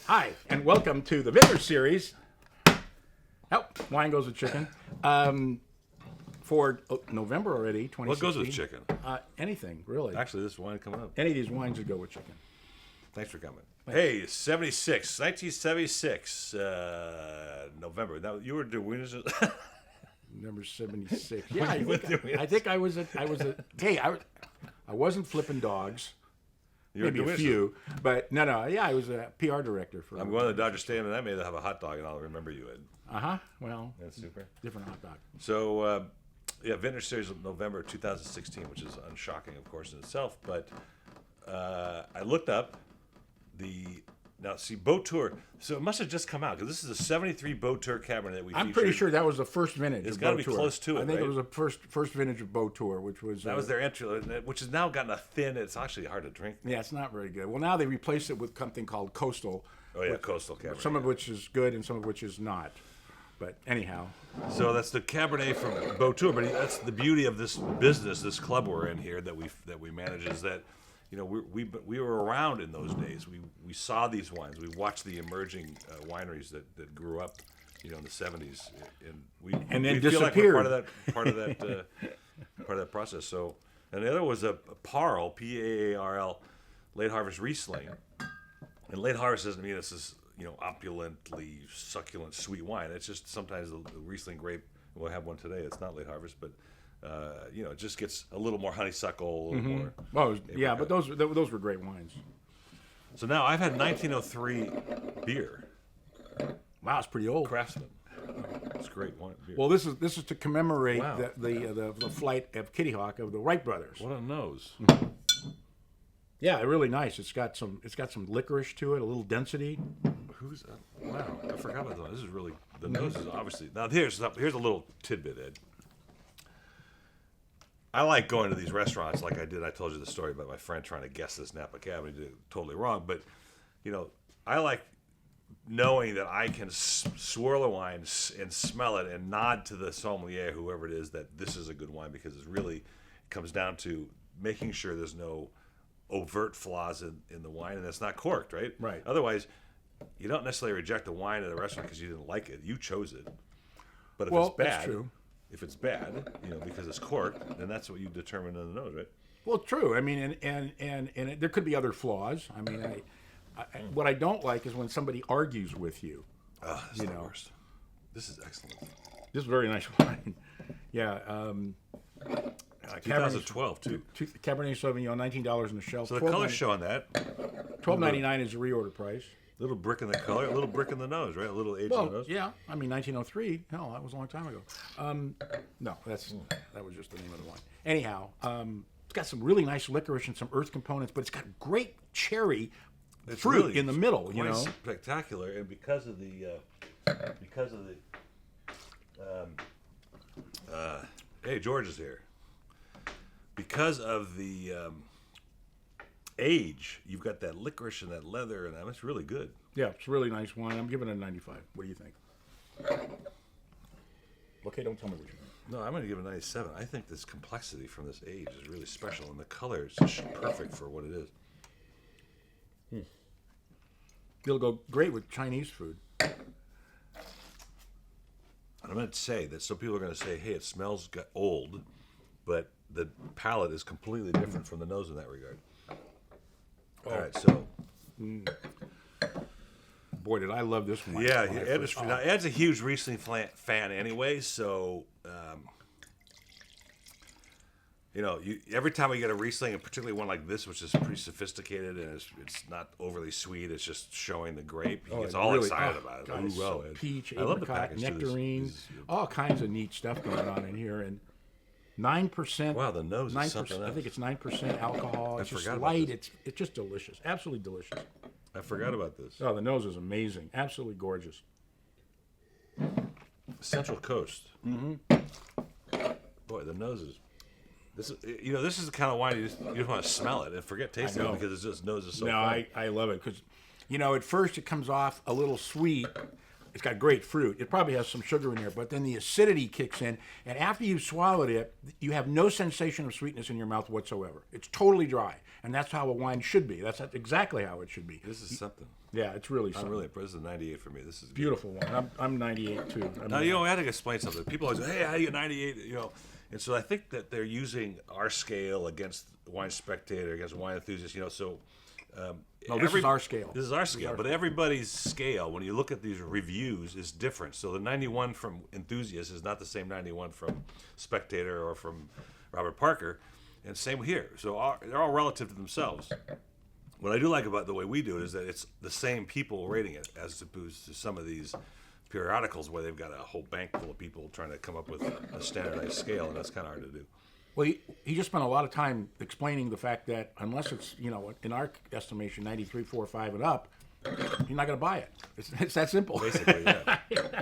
Hi, and welcome to the Vintners Series. Oh, wine goes with chicken. For November already, 2016. What goes with chicken? Anything, really. Actually, this wine coming up. Any of these wines would go with chicken. Thanks for coming. Hey, 1976, November. Now, you were doing Winners. Number 76. Yeah, I think I was a. Hey, I wasn't flipping dogs. Maybe a few, but no. Yeah, I was a PR director for. I'm going to the Dodger Stadium, and I may have a hot dog, and I'll remember you, Ed. Well, that's super. Different hot dog. So, Vintners Series of November 2016, which is unshocking, of course, in itself. But I looked up Boat Tour. So it must have just come out because this is a '73 Boat Tour Cabernet that we. I'm pretty sure that was the first vintage. It's got to be close to it. I think right? it was the first vintage of Boat Tour, which was. That was their entry, which has now gotten a thin. It's actually hard to drink. Yeah, it's not very good. Well, now they replaced it with something called Coastal. Oh yeah, Coastal Cabernet. Some of which is good and some of which is not. But anyhow. So that's the Cabernet from Boat Tour. But that's the beauty of this business, this club we're in here that we manage is that. You know, we were around in those days. We saw these wines. We watched the emerging wineries that grew up, in the '70s, and we then feel like we're disappeared. part of that process. So, and the other was a Parl, P-A-A-R-L, late harvest Riesling, and late harvest doesn't mean this is opulently succulent sweet wine. It's just sometimes the Riesling grape. We'll have one today. It's not late harvest, but. It just gets a little more honeysuckle. A little more but those were great wines. So now I've had 1903 beer. Wow, it's pretty old. Craftsman. It's great wine beer. Well, this is to commemorate the flight of Kitty Hawk of the Wright brothers. What a nose. Yeah, really nice. It's got some licorice to it, a little density. Wow, I forgot about that. This is really the nose is obviously. Now here's a little tidbit, Ed. I like going to these restaurants like I did. I told you the story about my friend trying to guess this Napa Cab. He did it totally wrong. But, I like knowing that I can swirl a wine and smell it and nod to the sommelier, whoever it is, that this is a good wine because it really comes down to making sure there's no overt flaws in the wine and it's not corked, right? Right. Otherwise, you don't necessarily reject a wine at a restaurant because you didn't like it. You chose it. But if Well, it's bad... that's true. If it's bad, because it's corked, then that's what you determine in the nose, right? Well, true. I mean, and there could be other flaws. I mean, what I don't like is when somebody argues with you. Oh, that's the worst. This is excellent. This is very nice wine. Yeah. 2012 too. Cabernet Sauvignon, $19 on the shelf. So the color's showing that. $12.99 is the reorder price. Little brick in the color, a little brick in the nose, right? A little age in the nose. Yeah. I mean, 1903. Hell, that was a long time ago. No, that was just the name of the wine. Anyhow, it's got some really nice licorice and some earth components, but it's got great cherry fruit really in the middle. Spectacular, and because of the hey, George is here. Because of the age, you've got that licorice and that leather, and it's really good. Yeah, it's a really nice wine. I'm giving it a 95. What do you think? Okay, don't tell me what you think. No, I'm going to give it a 97. I think this complexity from this age is really special, and the color is just perfect for what it is. It'll go great with Chinese food. And I'm going to say that some people are going to say, hey, it smells old, but the palate is completely different from the nose in that regard. All right, so. Boy, did I love this one. Yeah, Ed's a huge Riesling fan anyway, so, every time we get a Riesling, and particularly one like this, which is pretty sophisticated and it's not overly sweet, it's just showing the grape. He gets all excited about it. God, peach, apricot, nectarine, all kinds of neat stuff going on in here. And 9%. Wow, the nose is something else. I think it's 9% alcohol. It's just light. It's just delicious. Absolutely delicious. I forgot about this. Oh, the nose is amazing. Absolutely gorgeous. Central Coast. Mm-hmm. Boy, the nose is. This is the kind of wine you just want to smell it and forget tasting it because it's just nose is so. No, fun. I love it because, at first it comes off a little sweet. It's got great fruit. It probably has some sugar in there, but then the acidity kicks in, and after you've swallowed it, you have no sensation of sweetness in your mouth whatsoever. It's totally dry. and that's how a wine should be. That's exactly how it should be. This is something. Yeah, it's really something. I'm really impressed. This is a 98 for me. This is Beautiful wine. I'm 98 too. Now, I had to explain something. People always say, hey, how do you get 98? And so I think that they're using our scale against Wine Spectator, against Wine Enthusiast, so... no, this is our scale. This is our scale, but everybody's scale, when you look at these reviews, is different. So the 91 from Enthusiast is not the same 91 from Spectator or from Robert Parker, and same here. So they're all relative to themselves. What I do like about the way we do it is that it's the same people rating it, as opposed to some of these periodicals where they've got a whole bank full of people trying to come up with a standardized scale, and that's kind of hard to do. Well, he just spent a lot of time explaining the fact that unless it's, in our estimation, 93, 4, 5 and up, you're not going to buy it. It's that simple. Basically, yeah.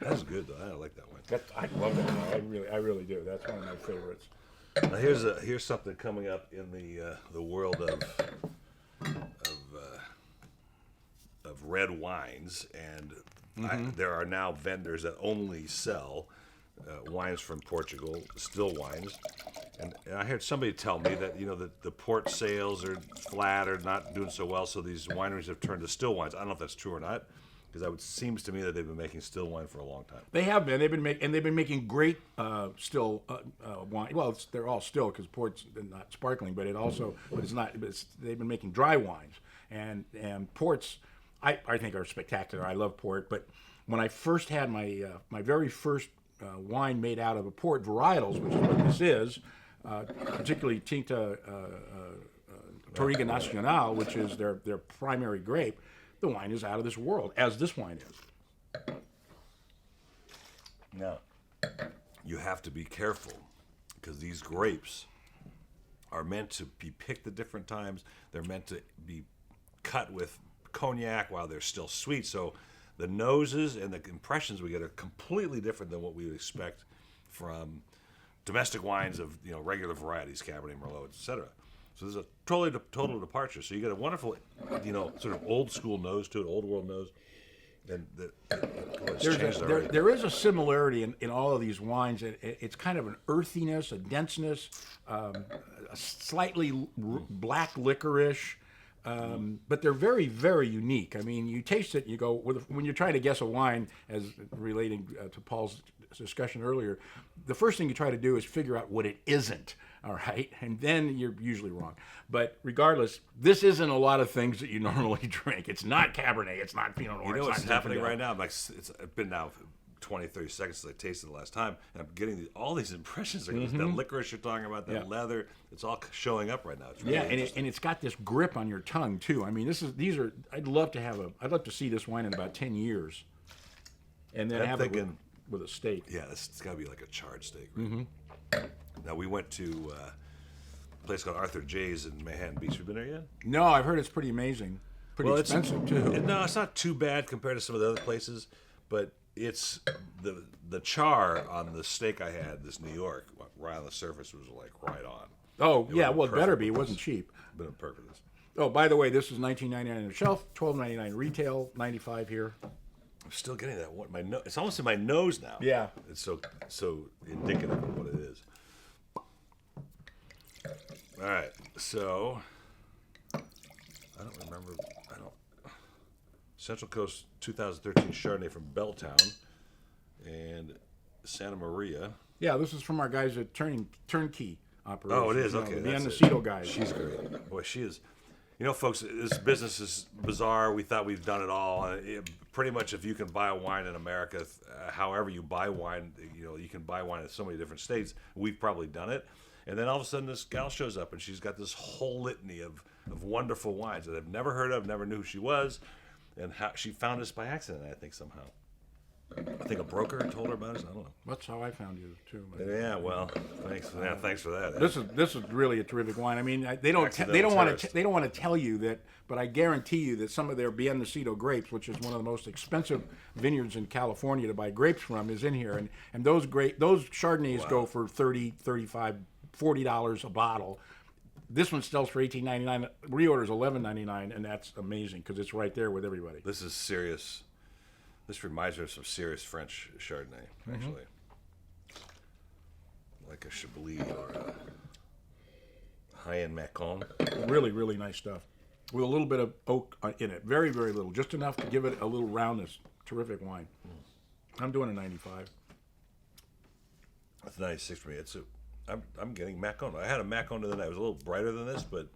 That's good, though. I like that one. I love that one. I really do. That's one of my favorites. Now here's something coming up in the world of red wines, and there are now vendors that only sell wines from Portugal, still wines. And I heard somebody tell me that the port sales are flat or not doing so well, so these wineries have turned to still wines. I don't know if that's true or not, because it seems to me that they've been making still wine for a long time. They have been. They've been making great still wine. Well, they're all still because port's not sparkling, but it's not. They've been making dry wines, and ports. I think are spectacular. I love port, but when I first had my very first wine made out of a port varietals, which is what this is. Particularly Quinta Touriga Nacional, which is their primary grape, the wine is out of this world, as this wine is. Now, you have to be careful, because these grapes are meant to be picked at different times. They're meant to be cut with cognac while they're still sweet. So the noses and the impressions we get are completely different than what we would expect from domestic wines of regular varieties, Cabernet, Merlot, etc. So there's a total departure. So you get a wonderful, sort of old school nose to it, old world nose, and there is a similarity in all of these wines. It's kind of an earthiness, a denseness, a slightly black licorice. But they're very, very unique. I mean, you taste it, and you go, when you're trying to guess a wine, as relating to Paul's discussion earlier, the first thing you try to do is figure out what it isn't, all right? And then you're usually wrong. But regardless, this isn't a lot of things that you normally drink. It's not Cabernet. It's not Pinot Noir. You know what's happening right now? It's been now 20, 30 seconds since I tasted it the last time, and I'm getting all these impressions. That licorice you're talking about, that leather, it's all showing up right now. It's really and it's got this grip on your tongue too. I mean, I'd love to see this wine in about 10 years, and then have it with a steak. Yeah, it's got to be like a charred steak. Right? Now we went to a place called Arthur J's in Manhattan Beach. Have you been there yet? No, I've heard it's pretty amazing, pretty expensive too. No, it's not too bad compared to some of the other places, but it's the char on the steak I had, this New York, right on the surface, was like right on. Oh, yeah, well, it better be. It wasn't cheap. Been perfect. Oh, by the way, this is $19.99 on the shelf, $12.99 retail, $95 here. I'm still getting that one. It's almost in my nose now. Yeah. It's so indicative of what it is. All right, so I don't remember. Central Coast 2013 Chardonnay from Belltown and Santa Maria. Yeah, this is from our guys at Turnkey Operations. Oh, it is? Okay. The Mendocino guys. She's great. Boy, she is. Folks, this business is bizarre. We thought we've done it all. Pretty much, if you can buy a wine in America, however you buy wine, you can buy wine in so many different states. We've probably done it. And then all of a sudden, this gal shows up, and she's got this whole litany of wonderful wines that I've never heard of, never knew who she was. And how she found us by accident, I think, somehow. I think a broker told her about us. I don't know. That's how I found you too. Yeah, well, thanks. Thanks for that. This is really a terrific wine. I mean, they don't want to tell you that, but I guarantee you that some of their Vintners grapes, which is one of the most expensive vineyards in California to buy grapes from, is in here, and those Chardonnays go for $30, $35, $40 a bottle. This one sells for $18.99. Reorders $11.99, and that's amazing because it's right there with everybody. This is serious. This reminds me of some serious French Chardonnay, actually, like a Chablis or a high-end Macon. Really, really nice stuff. With a little bit of oak in it. Very, very little. Just enough to give it a little roundness. Terrific wine. I'm doing a 95. That's 96 for me. I'm getting Macon. I had a Macon the other night. It was a little brighter than this, but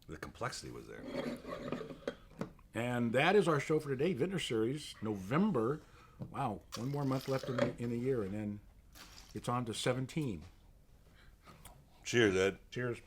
the complexity was there. And that is our show for today. Vintners Series, November. Wow, one more month left in the year, and then it's on to 17. Cheers, Ed. Cheers.